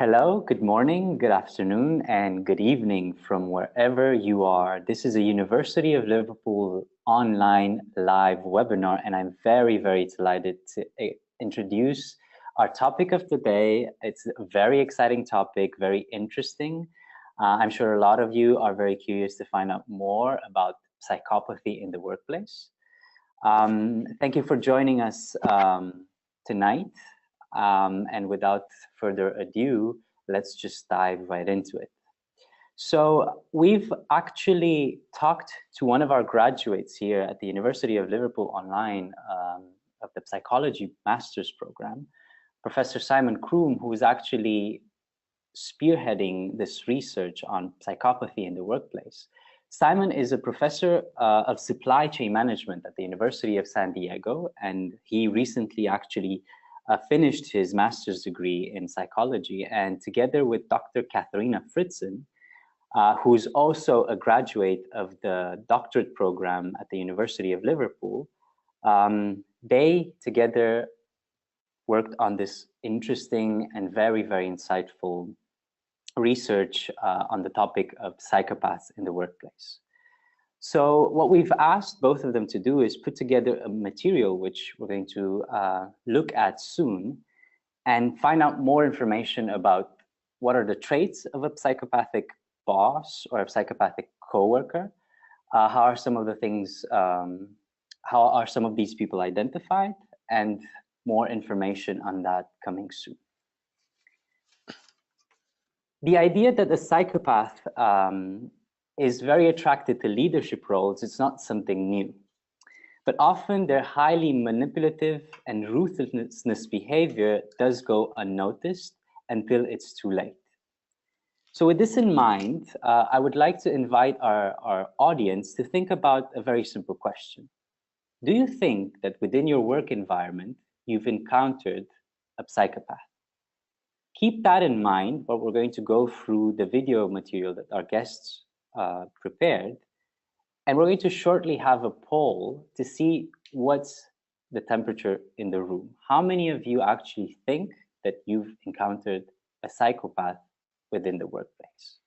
Hello, good morning, good afternoon, and good evening from wherever you are. This is a University of Liverpool online live webinar, and I'm very, very delighted to introduce our topic of the day. It's a very exciting topic, very interesting. I'm sure a lot of you are very curious to find out more about psychopathy in the workplace. Thank you for joining us tonight. And without further ado, let's just dive right into it. So we've actually talked to one of our graduates here at the University of Liverpool online of the Psychology Master's Program, Professor Simon Croom, who is actually spearheading this research on psychopathy in the workplace. Simon is a professor of supply chain management at the University of San Diego, and he recently actually finished his master's degree in psychology, and together with Dr. Katarina Fritzon, who's also a graduate of the doctorate program at the University of Liverpool, they together worked on this interesting and very, very insightful research on the topic of psychopaths in the workplace. So what we've asked both of them to do is put together a material which we're going to look at soon and find out more information about what are the traits of a psychopathic boss or a psychopathic coworker, how are some of the things, how are some of these people identified, and more information on that coming soon. The idea that a psychopath is very attracted to leadership roles, it's not something new. But often their highly manipulative and ruthless behavior does go unnoticed until it's too late. So with this in mind, I would like to invite our audience to think about a very simple question. Do you think that within your work environment, you've encountered a psychopath? Keep that in mind while we're going to go through the video material that our guests prepared, and we're going to shortly have a poll to see what's the temperature in the room. How many of you actually think that you've encountered a psychopath within the workplace?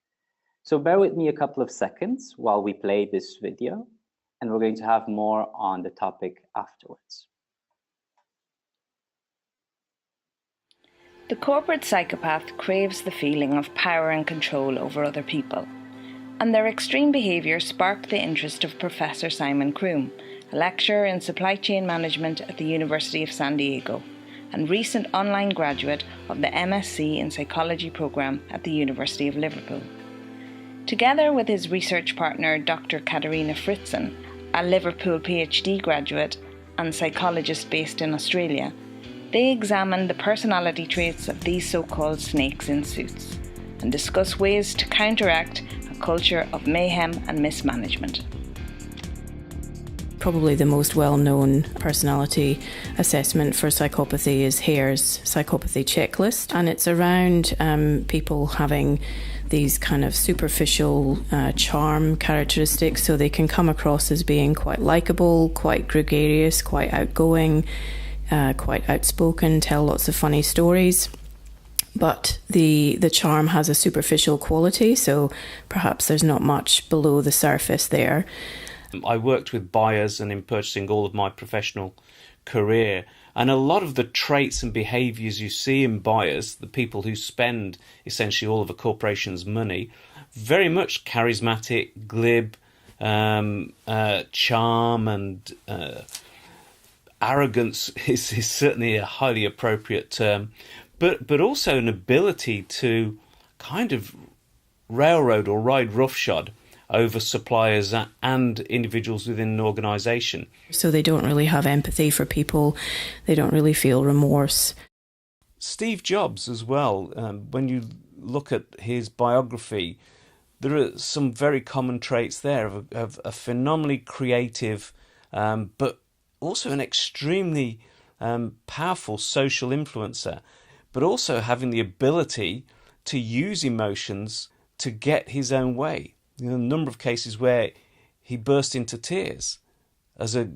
So bear with me a couple of seconds while we play this video, and we're going to have more on the topic afterwards. The corporate psychopath craves the feeling of power and control over other people, and their extreme behaviour sparked the interest of Professor Simon Croom, a lecturer in supply chain management at the University of San Diego, and recent online graduate of the MSc in Psychology programme at the University of Liverpool. Together with his research partner Dr. Katarina Fritzon, a Liverpool PhD graduate and psychologist based in Australia, they examine the personality traits of these so-called snakes in suits and discuss ways to counteract a culture of mayhem and mismanagement. Probably the most well-known personality assessment for psychopathy is Hare's psychopathy checklist, and it's around people having these kind of superficial charm characteristics, so they can come across as being quite likeable, quite gregarious, quite outgoing, quite outspoken, tell lots of funny stories. But the charm has a superficial quality, so perhaps there's not much below the surface there. I worked with buyers and in purchasing all of my professional career, and a lot of the traits and behaviours you see in buyers, the people who spend essentially all of a corporation's money, very much charismatic, glib, charm and arrogance is certainly a highly appropriate term, but also an ability to kind of railroad or ride roughshod over suppliers and individuals within an organisation. So they don't really have empathy for people, they don't really feel remorse. Steve Jobs as well, when you look at his biography, there are some very common traits there of a phenomenally creative but also an extremely powerful social influencer, but also having the ability to use emotions to get his own way. You know, a number of cases where he burst into tears as a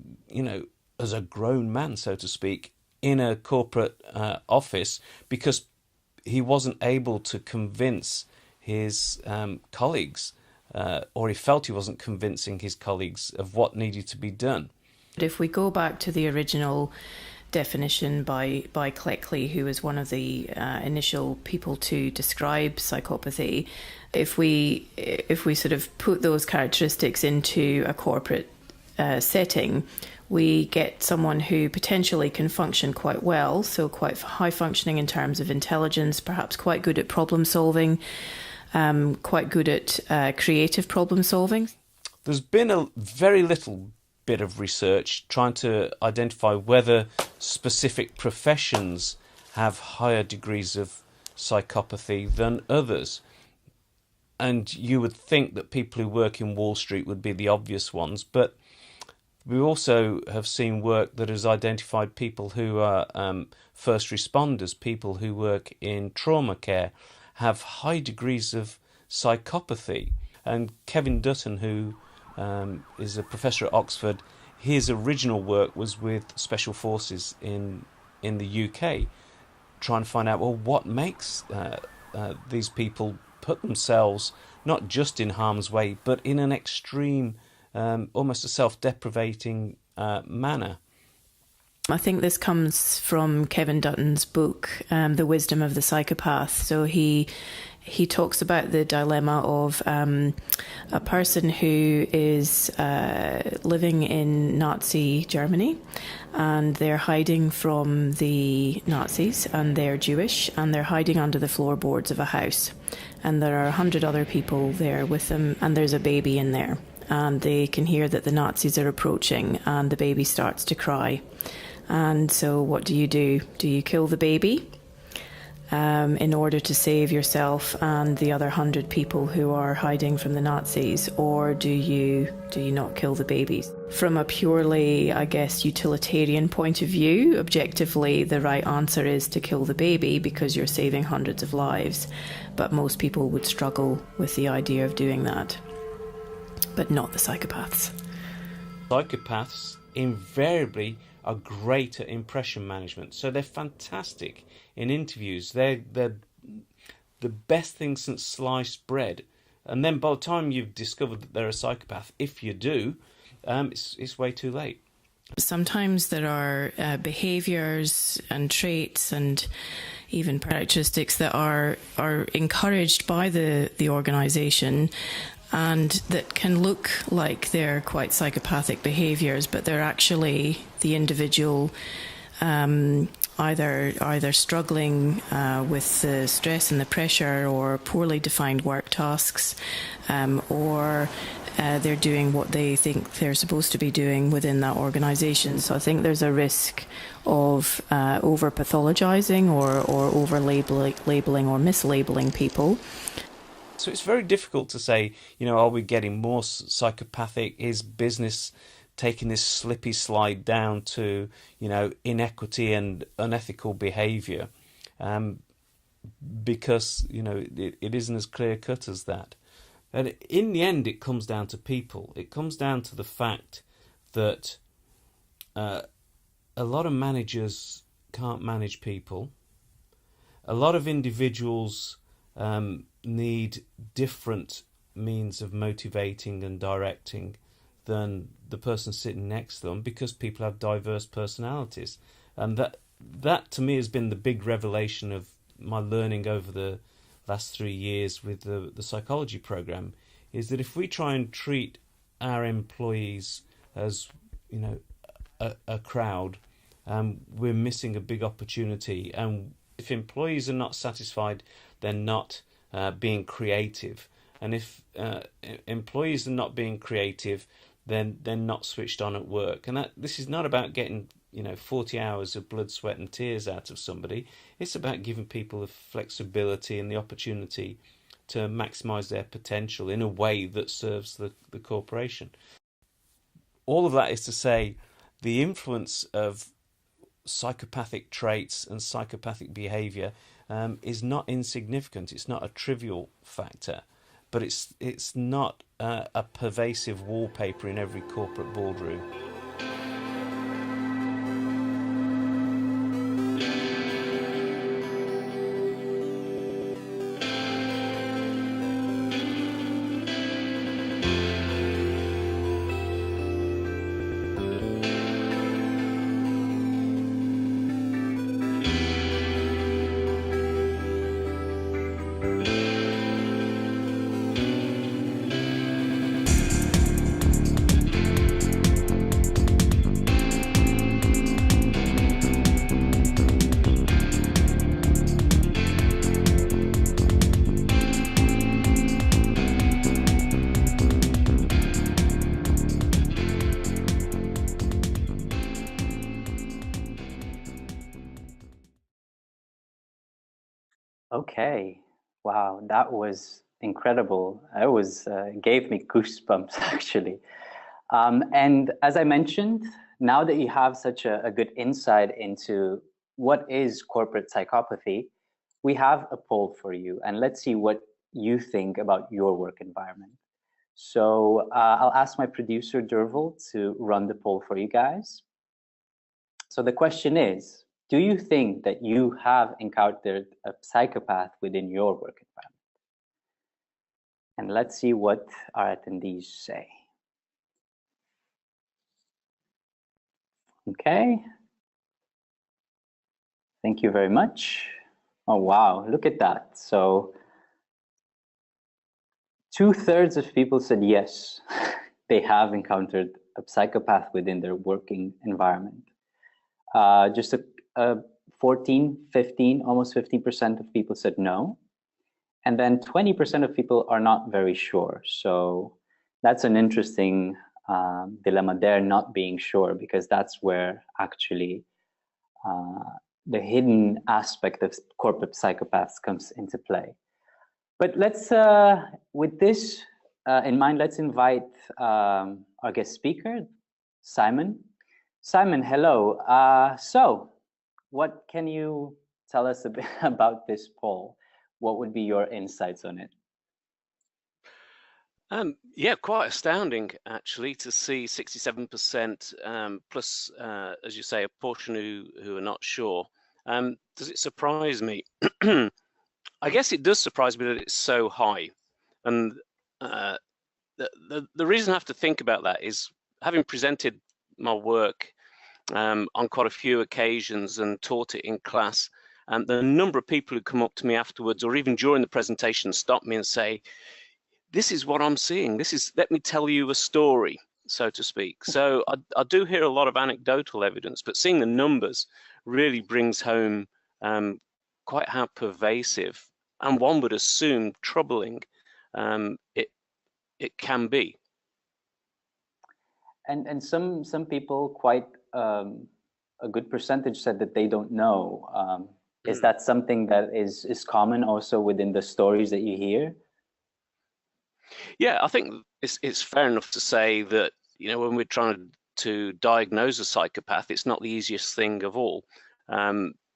grown man, so to speak, in a corporate office because he wasn't able to convince his colleagues, or he felt he wasn't convincing his colleagues of what needed to be done. If we go back to the original definition by Cleckley, who was one of the initial people to describe psychopathy, if we sort of put those characteristics into a corporate setting, we get someone who potentially can function quite well, so quite high functioning in terms of intelligence, perhaps quite good at problem solving, quite good at creative problem solving. There's been a very little bit of research trying to identify whether specific professions have higher degrees of psychopathy than others. And you would think that people who work in Wall Street would be the obvious ones, but we also have seen work that has identified people who are first responders, people who work in trauma care, have high degrees of psychopathy. And Kevin Dutton, who is a professor at Oxford, his original work was with special forces in the UK, trying to find out, well, what makes these people put themselves not just in harm's way, but in an extreme, almost a self-deprivating manner. I think this comes from Kevin Dutton's book, The Wisdom of the Psychopath. So he talks about the dilemma of a person who is living in Nazi Germany, and they're hiding from the Nazis, and they're Jewish, and they're hiding under the floorboards of a house. And there are 100 other people there with them, and there's a baby in there. And they can hear that the Nazis are approaching, and the baby starts to cry. And so what do? Do you kill the baby in order to save yourself and the other 100 people who are hiding from the Nazis, or do you not kill the babies? From a purely, I guess, utilitarian point of view, objectively, the right answer is to kill the baby because you're saving hundreds of lives. But most people would struggle with the idea of doing that, but not the psychopaths. Psychopaths invariably are great at impression management, so they're fantastic in interviews. They're the best thing since sliced bread. And then by the time you've discovered that they're a psychopath, if you do, it's way too late. Sometimes there are behaviours and traits and even characteristics that are encouraged by the organisation, and that can look like they're quite psychopathic behaviours, but they're actually the individual either struggling with the stress and the pressure, or poorly defined work tasks, or they're doing what they think they're supposed to be doing within that organisation. So I think there's a risk of over-pathologizing or over-labelling or mislabelling people. So it's very difficult to say, are we getting more psychopathic? Is business taking this slippy slide down to, inequity and unethical behaviour? Because, it isn't as clear-cut as that. And in the end, it comes down to people. It comes down to the fact that a lot of managers can't manage people. A lot of individuals need different means of motivating and directing than the person sitting next to them, because people have diverse personalities. And that to me has been the big revelation of my learning over the last 3 years with the psychology program, is that if we try and treat our employees as a crowd, we're missing a big opportunity. And if employees are not satisfied, they're not being creative. And if employees are not being creative, then they're not switched on at work. And this is not about getting 40 hours of blood, sweat and tears out of somebody. It's about giving people the flexibility and the opportunity to maximise their potential in a way that serves the corporation. All of that is to say, the influence of psychopathic traits and psychopathic behaviour is not insignificant. It's not a trivial factor, but it's not a pervasive wallpaper in every corporate boardroom. Okay, wow, that was incredible. It was gave me goosebumps actually. And as I mentioned, now that you have such a good insight into what is corporate psychopathy, we have a poll for you, and let's see what you think about your work environment. So I'll ask my producer Derval to run the poll for you guys. So the question is, do you think that you have encountered a psychopath within your work environment? And let's see what our attendees say. Okay. Thank you very much. Oh, wow, look at that. So 2/3 of people said yes, they have encountered a psychopath within their working environment. Just 14, 15, almost 15% of people said no. And then 20% of people are not very sure. So that's an interesting dilemma there, not being sure, because that's where actually the hidden aspect of corporate psychopaths comes into play. But let's, with this in mind, let's invite our guest speaker, Simon. Simon, hello. So what can you tell us a bit about this poll? What would be your insights on it? Yeah, quite astounding actually to see 67% plus, as you say, a portion who are not sure. Does it surprise me? I guess it does surprise me that it's so high. And the reason I have to think about that is, having presented my work on quite a few occasions and taught it in class, the number of people who come up to me afterwards or even during the presentation stop me and say, this is what I'm seeing. This is, let me tell you a story, so to speak. So I do hear a lot of anecdotal evidence, but seeing the numbers really brings home quite how pervasive, and one would assume troubling, it can be. And some people, quite a good percentage, said that they don't know. Is that something that is common also within the stories that you hear? Yeah, I think it's fair enough to say that, you know, when we're trying to diagnose a psychopath, it's not the easiest thing of all.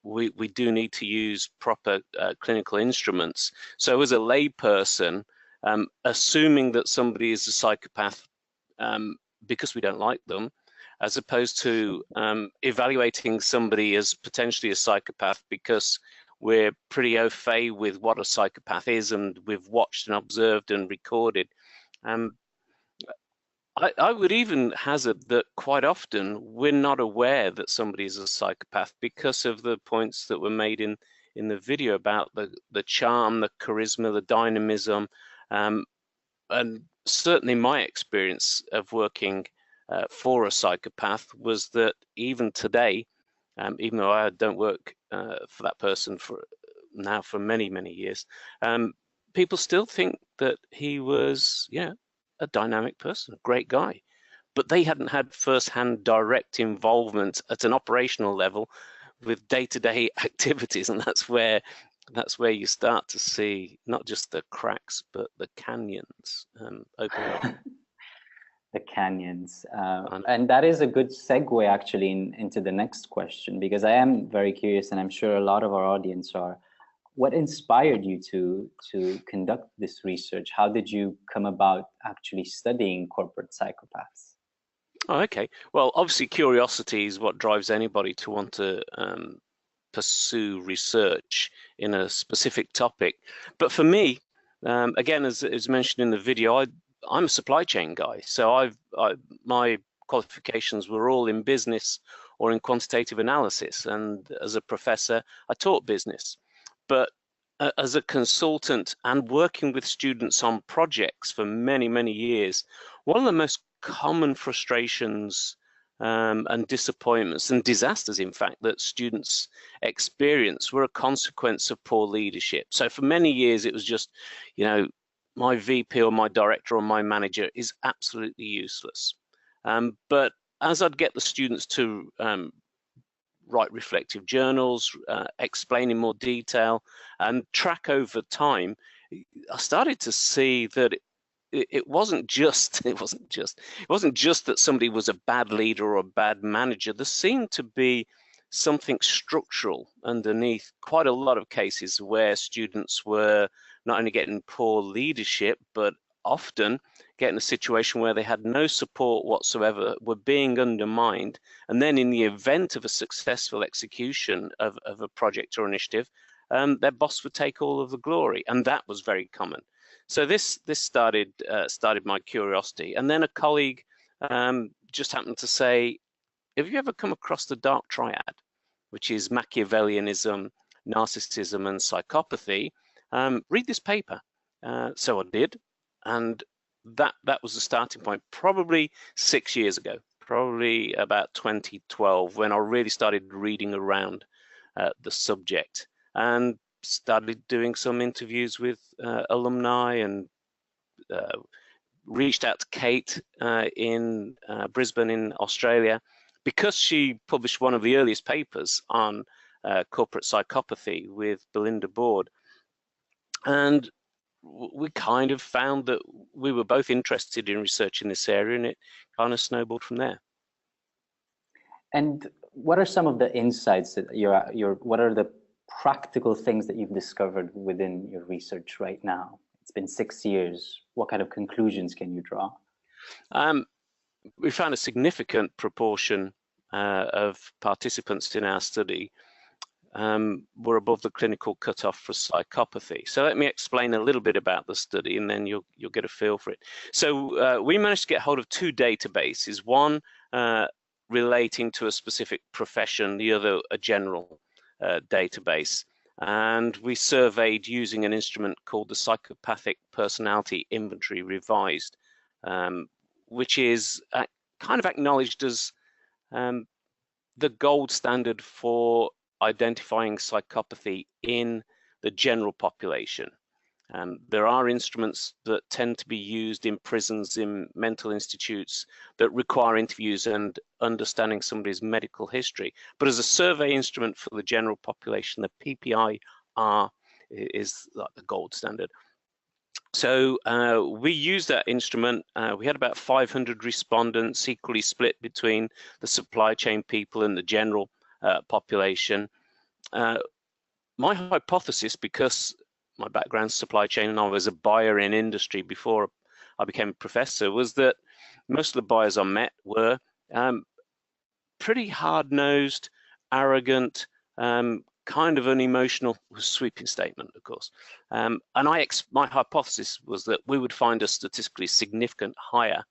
We do need to use proper clinical instruments. So as a layperson, assuming that somebody is a psychopath because we don't like them, as opposed to evaluating somebody as potentially a psychopath because we're pretty au fait with what a psychopath is and we've watched and observed and recorded. I would even hazard that quite often we're not aware that somebody is a psychopath because of the points that were made in the video about the charm, the charisma, the dynamism, and certainly my experience of working for a psychopath was that even today, even though I don't work for that person for many, many years, people still think that he was, a dynamic person, a great guy. But they hadn't had first-hand direct involvement at an operational level with day-to-day activities, and that's where you start to see not just the cracks, but the canyons open up. The canyons. And that is a good segue actually into the next question, because I am very curious, and I'm sure a lot of our audience are. What inspired you to conduct this research? How did you come about actually studying corporate psychopaths? Oh, okay. Well, obviously curiosity is what drives anybody to want to pursue research in a specific topic. But for me, again, as mentioned in the video, I'm a supply chain guy. So my qualifications were all in business or in quantitative analysis. And as a professor, I taught business. But as a consultant and working with students on projects for many, many years, one of the most common frustrations and disappointments and disasters, in fact, that students experience were a consequence of poor leadership. So for many years, it was just, you know, my VP or my director or my manager is absolutely useless. But as I'd get the students to write reflective journals, explain in more detail, and track over time, I started to see that it wasn't just that somebody was a bad leader or a bad manager. There seemed to be something structural underneath quite a lot of cases where students were not only getting poor leadership, but often getting a situation where they had no support whatsoever, were being undermined, and then in the event of a successful execution of a project or initiative, their boss would take all of the glory, and that was very common. So this started my curiosity, and then a colleague just happened to say, "Have you ever come across the dark triad, which is Machiavellianism, narcissism, and psychopathy? Read this paper." So I did, and that was the starting point. Probably 6 years ago, probably about 2012, when I really started reading around the subject and started doing some interviews with alumni, and reached out to Kate in Brisbane in Australia, because she published one of the earliest papers on corporate psychopathy with Belinda Board. And we kind of found that we were both interested in research in this area, and it kind of snowballed from there. And what are some of the insights that what are the practical things that you've discovered within your research right now? It's been 6 years. What kind of conclusions can you draw? We found a significant proportion of participants in our study were above the clinical cutoff for psychopathy. So let me explain a little bit about the study, and then you'll get a feel for it. So we managed to get hold of two databases, one relating to a specific profession, the other a general database. And we surveyed using an instrument called the Psychopathic Personality Inventory Revised, which is kind of acknowledged as the gold standard for identifying psychopathy in the general population. There are instruments that tend to be used in prisons, in mental institutes, that require interviews and understanding somebody's medical history. But as a survey instrument for the general population, the PPI-R is like the gold standard. So we used that instrument. We had about 500 respondents, equally split between the supply chain people and the general population. My hypothesis, because my background's supply chain and I was a buyer in industry before I became a professor, was that most of the buyers I met were pretty hard-nosed, arrogant, kind of unemotional, sweeping statement, of course. And my hypothesis was that we would find a statistically significant higher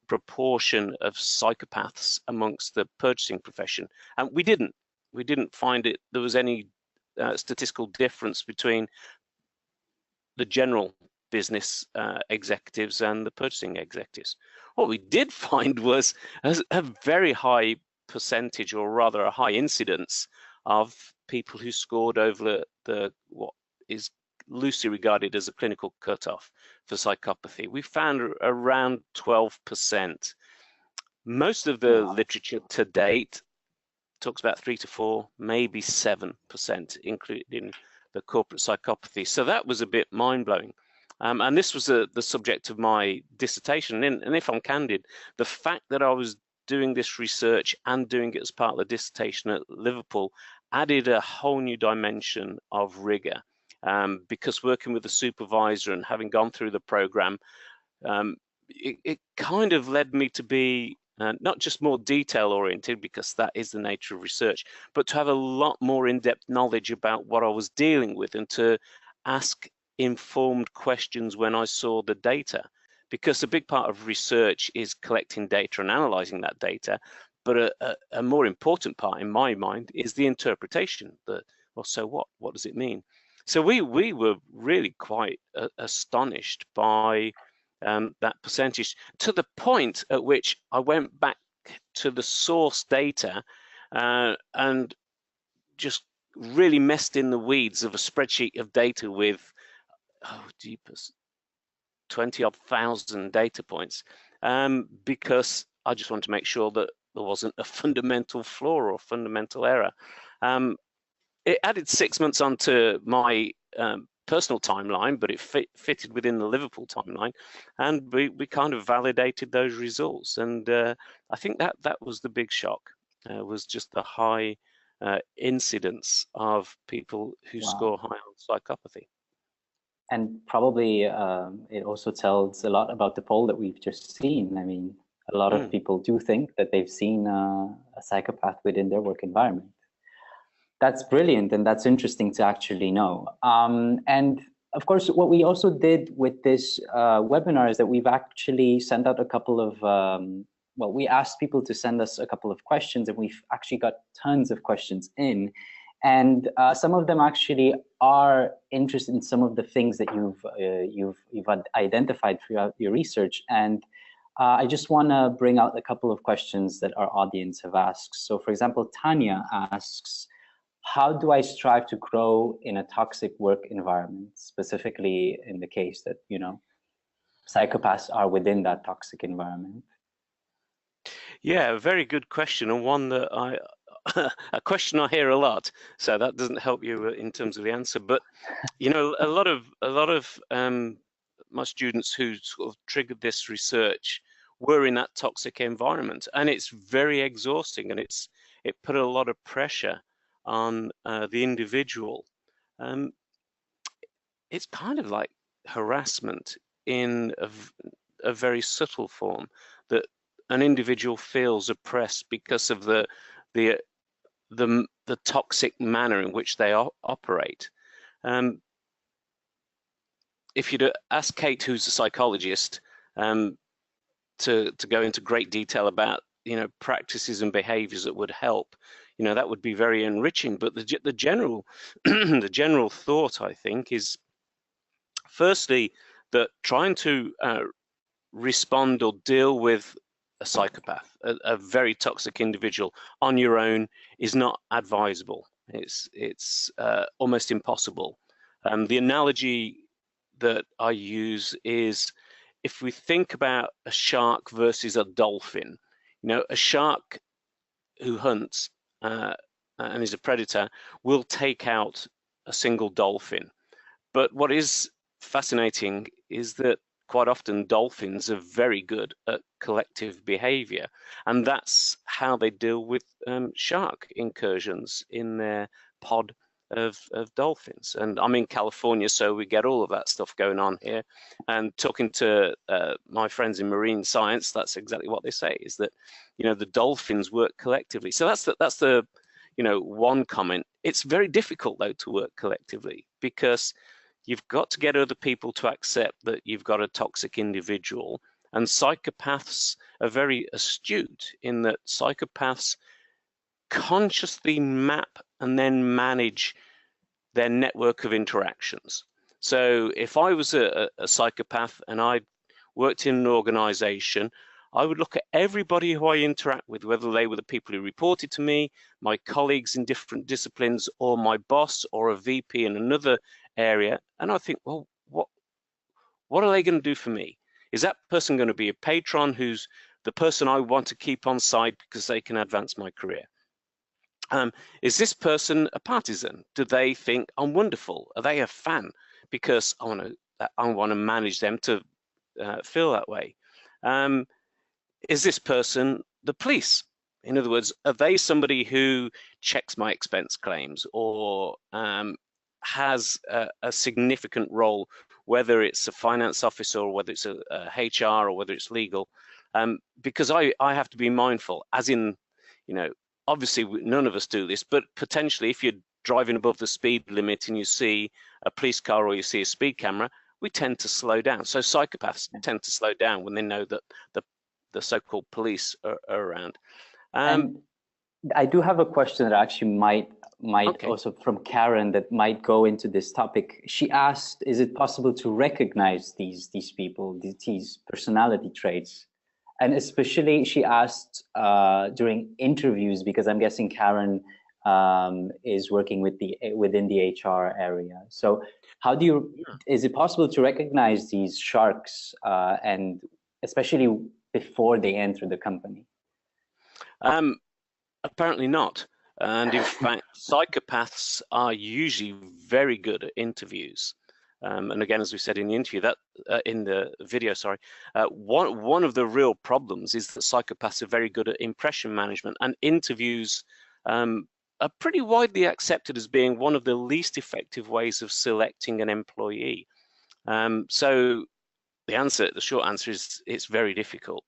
proportion of psychopaths amongst the purchasing profession. And we didn't find there was any statistical difference between the general business executives and the purchasing executives. What we did find was a very high percentage, or rather a high incidence, of people who scored over what is loosely regarded as a clinical cutoff for psychopathy. We found around 12%. Most of the literature to date talks about 3 to 4, maybe 7%, including the corporate psychopathy. So that was a bit mind-blowing. And this was the subject of my dissertation. And if I'm candid, the fact that I was doing this research and doing it as part of the dissertation at Liverpool added a whole new dimension of rigor, because working with the supervisor and having gone through the program, it kind of led me to be not just more detail oriented, because that is the nature of research, but to have a lot more in-depth knowledge about what I was dealing with, and to ask informed questions when I saw the data. Because a big part of research is collecting data and analyzing that data, but a more important part in my mind is the interpretation. Well, so what? What does it mean? So we were really quite astonished by that percentage, to the point at which I went back to the source data and just really messed in the weeds of a spreadsheet of data with, oh jeepers, 20-odd thousand data points, because I just wanted to make sure that there wasn't a fundamental flaw or fundamental error. It added 6 months onto my personal timeline, but it fitted within the Liverpool timeline, and we kind of validated those results. And I think that was the big shock, was just the high incidence of people who score high on psychopathy. And probably it also tells a lot about the poll that we've just seen. I mean, a lot of people do think that they've seen a psychopath within their work environment. That's brilliant, and that's interesting to actually know. And of course, what we also did with this webinar is that we've actually sent out a couple of, well, we asked people to send us a couple of questions, and we've actually got tons of questions in. And some of them actually are interested in some of the things that you've identified throughout your research. And I just want to bring out a couple of questions that our audience have asked. So, for example, Tanya asks, how do I strive to grow in a toxic work environment, specifically in the case that, you know, psychopaths are within that toxic environment? Yeah, a very good question, and one that a question I hear a lot, so that doesn't help you in terms of the answer. But you know, a lot of my students who sort of triggered this research were in that toxic environment, and it's very exhausting, and it put a lot of pressure on the individual. It's kind of like harassment in a very subtle form, that an individual feels oppressed because of the toxic manner in which they operate. If you'd ask Kate, who's a psychologist, to go into great detail about, you know, practices and behaviors that would help, you know, that would be very enriching. But the general the general thought, I think, is firstly that trying to respond or deal with a psychopath, a very toxic individual, on your own is not advisable. It's almost impossible. The analogy that I use is, if we think about a shark versus a dolphin, you know, a shark who hunts and is a predator will take out a single dolphin. But what is fascinating is that quite often dolphins are very good at collective behavior, and that's how they deal with shark incursions in their pod of dolphins. And I'm in California, so we get all of that stuff going on here. And talking to my friends in marine science, that's exactly what they say, is that, you know, the dolphins work collectively. So that's the you know, one comment. It's very difficult though to work collectively, because you've got to get other people to accept that you've got a toxic individual. And psychopaths are very astute in that psychopaths consciously map and then manage their network of interactions. So if I was a psychopath and I worked in an organization, I would look at everybody who I interact with, whether they were the people who reported to me, my colleagues in different disciplines, or my boss or a VP in another area, and I think, well, what are they going to do for me? Is that person going to be a patron who's the person I want to keep on side because they can advance my career? Is this person a partisan? Do they think I'm wonderful? Are they a fan because I want to manage them to feel that way? Is this person the police? In other words, are they somebody who checks my expense claims, or has a significant role, whether it's a finance officer or whether it's a HR or whether it's legal? Because I have to be mindful, as in, you know, obviously none of us do this, but potentially if you're driving above the speed limit and you see a police car or you see a speed camera, we tend to slow down. So psychopaths tend to slow down when they know that the so-called police are around. And I do have a question that actually might Okay. also from Karen that might go into this topic. She asked, is it possible to recognize these people, these personality traits? And especially she asked during interviews, because I'm guessing Karen is working with within the HR area. So how do you, is it possible to recognize these sharks and especially before they enter the company? Apparently not. And in fact, psychopaths are usually very good at interviews. And again, as we said in the interview, that in the video, sorry, one of the real problems is that psychopaths are very good at impression management, and interviews are pretty widely accepted as being one of the least effective ways of selecting an employee. So the short answer is it's very difficult.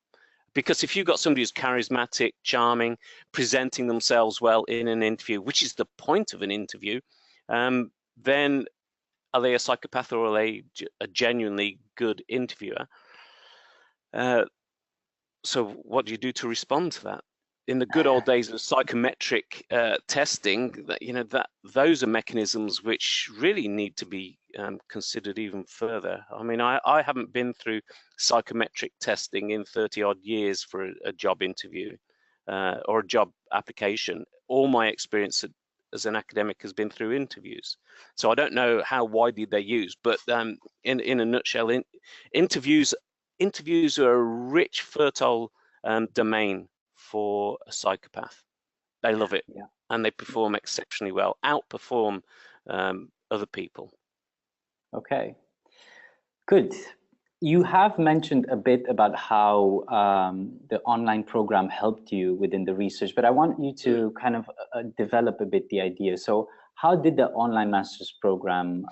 Because if you've got somebody who's charismatic, charming, presenting themselves well in an interview, which is the point of an interview, then are they a psychopath or are they a genuinely good interviewer? So what do you do to respond to that? In the good old days of psychometric testing, those are mechanisms which really need to be considered even further. I mean, I haven't been through psychometric testing in 30 odd years for a job interview or a job application. All my experience as an academic has been through interviews. So I don't know how widely they're used, but in a nutshell, interviews are a rich, fertile domain for a psychopath. They love it, Yeah. and they perform exceptionally well, outperform other people. Okay, good. You have mentioned a bit about how the online program helped you within the research, but I want you to kind of develop a bit the idea. So how did the online master's program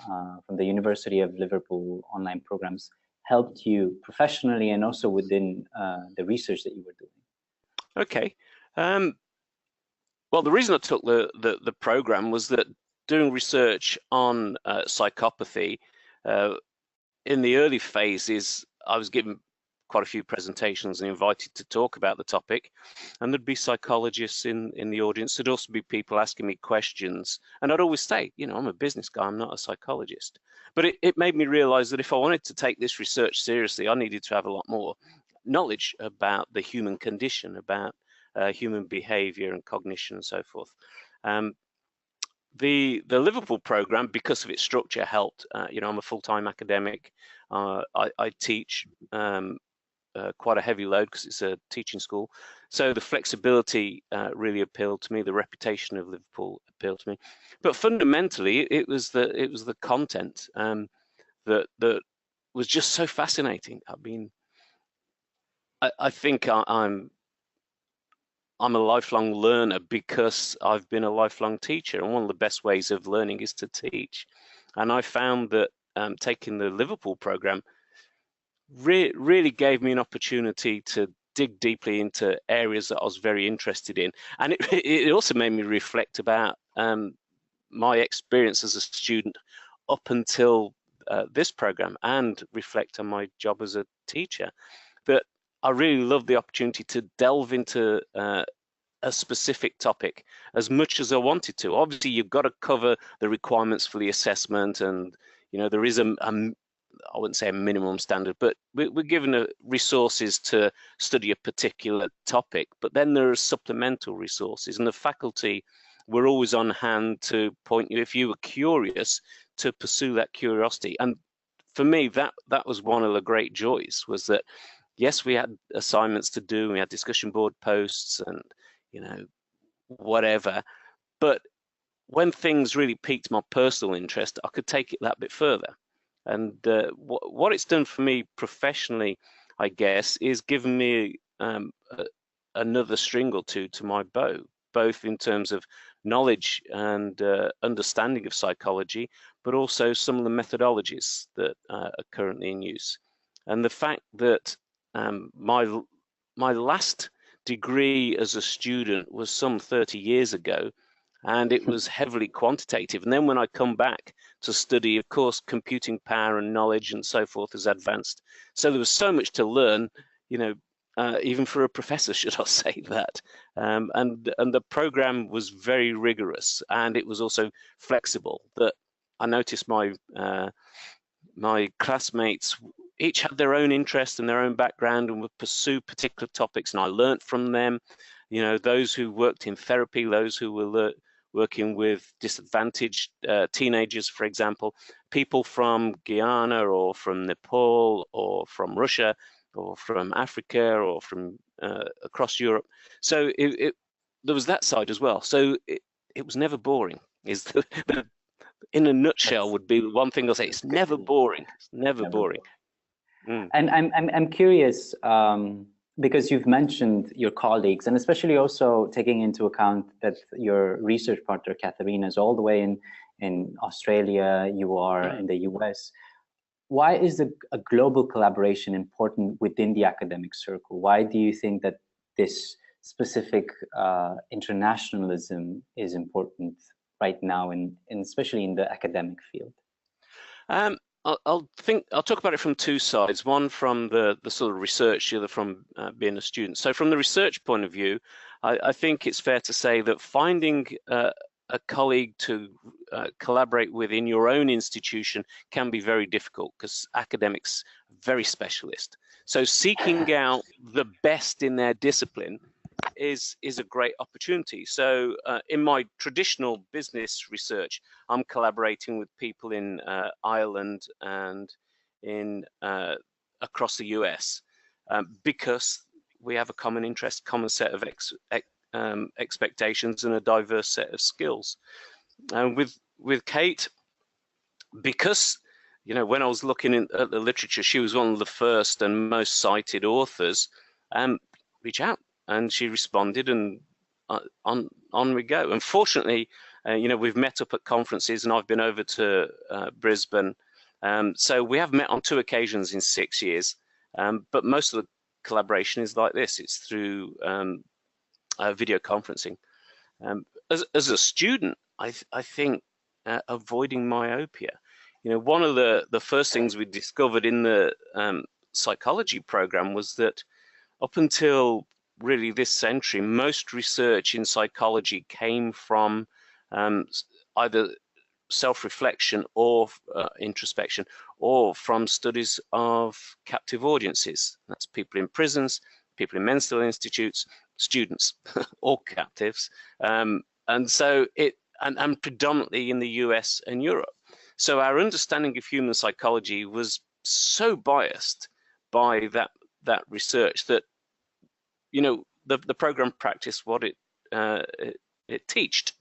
from the University of Liverpool online programs helped you professionally and also within the research that you were doing? Okay. Well, the reason I took the program was that doing research on psychopathy, in the early phases, I was given quite a few presentations and invited to talk about the topic, and there'd be psychologists in the audience. There'd also be people asking me questions, and I'd always say, I'm a business guy, I'm not a psychologist. But it made me realize that if I wanted to take this research seriously, I needed to have a lot more knowledge about the human condition, about human behavior and cognition and so forth. The Liverpool program, because of its structure, helped. I'm a full-time academic. I teach quite a heavy load because it's a teaching school. So the flexibility really appealed to me. The reputation of Liverpool appealed to me. But fundamentally, it was the content that was just so fascinating. I mean, I think I'm a lifelong learner because I've been a lifelong teacher, and one of the best ways of learning is to teach. And I found that taking the Liverpool program really gave me an opportunity to dig deeply into areas that I was very interested in. And it also made me reflect about my experience as a student up until this program, and reflect on my job as a teacher. That I really loved the opportunity to delve into a specific topic as much as I wanted to. Obviously, you've got to cover the requirements for the assessment, and there is I wouldn't say a minimum standard, but we're given resources to study a particular topic. But then there are supplemental resources, and the faculty were always on hand to point you, if you were curious, to pursue that curiosity. And for me, that was one of the great joys, was that yes, we had assignments to do, we had discussion board posts and whatever, but when things really piqued my personal interest, I could take it that bit further. And what it's done for me professionally, I guess, is given me another string or two to my bow, both in terms of knowledge and understanding of psychology, but also some of the methodologies that are currently in use. And the fact that my last degree as a student was some 30 years ago, and it was heavily quantitative. And then when I come back to study, of course, computing power and knowledge and so forth has advanced. So there was so much to learn. even for a professor, should I say that. And the program was very rigorous, and it was also flexible. That I noticed my classmates each had their own interest and their own background and would pursue particular topics, and I learnt from them. You know, those who worked in therapy, those who were working with disadvantaged teenagers, for example, people from Guyana or from Nepal or from Russia or from Africa or from across Europe. So there was that side as well. So it was never boring. In a nutshell, would be one thing I'll say. It's never boring. It's never boring. And I'm curious, because you've mentioned your colleagues, and especially also taking into account that your research partner Katarina is all the way in Australia, you are in the US. Why is a global collaboration important within the academic circle? Why do you think that this specific internationalism is important right now, and especially in the academic field? I'll talk about it from two sides. One from the sort of research, the other from being a student. So from the research point of view, I think it's fair to say that finding a colleague to collaborate with in your own institution can be very difficult, because academics are very specialist. So seeking out the best in their discipline is a great opportunity. So in my traditional business research, I'm collaborating with people in Ireland and in across the US because we have a common interest, common set of expectations and a diverse set of skills. And with Kate, because when I was looking at the literature, she was one of the first and most cited authors. Reach out. And she responded, and on we go. Unfortunately, we've met up at conferences, and I've been over to Brisbane. So we have met on 2 occasions in 6 years. But most of the collaboration is like this. It's through video conferencing. As a student, I think avoiding myopia. One of the first things we discovered in the psychology program was that up until really this century, most research in psychology came from either self-reflection or introspection, or from studies of captive audiences. That's people in prisons, people in mental institutes, students, all captives, and so and predominantly in the US and Europe. So our understanding of human psychology was so biased by that research that the program practiced what it taught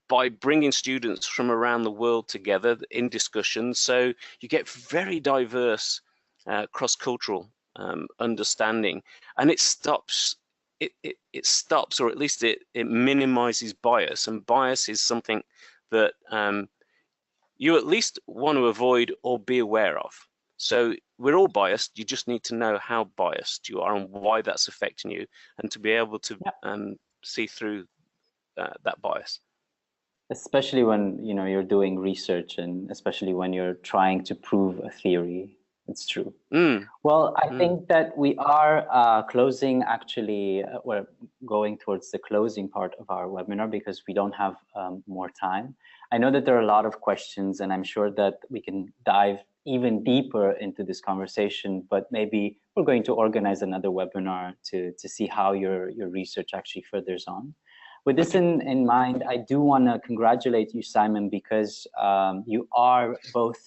by bringing students from around the world together in discussions. So you get very diverse cross-cultural understanding, and it stops, or at least it minimizes bias. And bias is something that you at least want to avoid or be aware of. So we're all biased. You just need to know how biased you are and why that's affecting you, and to be able to see through that bias. Especially when you're doing research, and especially when you're trying to prove a theory. It's true. Well, I think that we are closing. Actually, we're going towards the closing part of our webinar because we don't have more time. I know that there are a lot of questions, and I'm sure that we can dive even deeper into this conversation, but maybe we're going to organize another webinar to see how your research actually furthers on. With this in mind, I do want to congratulate you, Simon, because you are both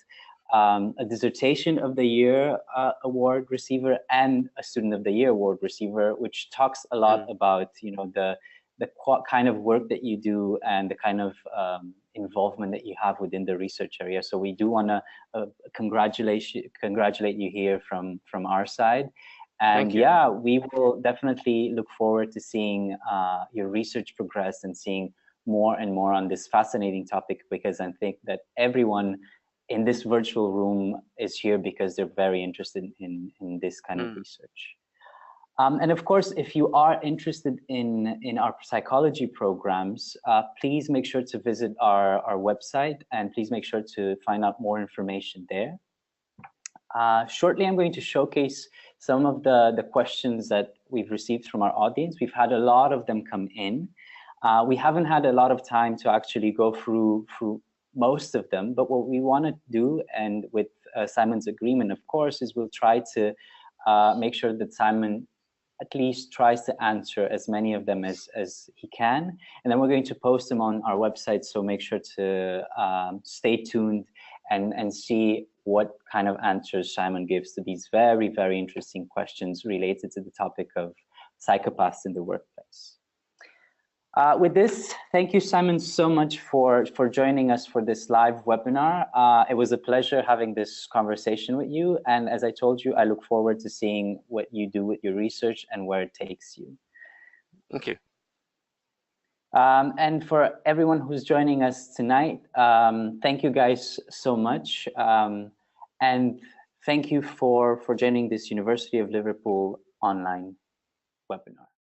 a Dissertation of the Year award receiver and a Student of the Year award receiver, which talks a lot about the kind of work that you do and the kind of involvement that you have within the research area. So we do want to congratulate you here from our side. And yeah, we will definitely look forward to seeing your research progress and seeing more and more on this fascinating topic, because I think that everyone in this virtual room is here because they're very interested in this kind of research. And of course, if you are interested in our psychology programs, please make sure to visit our website, and please make sure to find out more information there. Shortly, I'm going to showcase some of the questions that we've received from our audience. We've had a lot of them come in. We haven't had a lot of time to actually go through most of them, but what we want to do, and with Simon's agreement, of course, is we'll try to make sure that Simon at least tries to answer as many of them as he can. And then we're going to post them on our website, so make sure to stay tuned and see what kind of answers Simon gives to these very, very interesting questions related to the topic of psychopaths in the workplace. With this, thank you, Simon, so much for joining us for this live webinar. It was a pleasure having this conversation with you. And as I told you, I look forward to seeing what you do with your research and where it takes you. Thank you. And for everyone who's joining us tonight, thank you guys so much. And thank you for joining this University of Liverpool online webinar.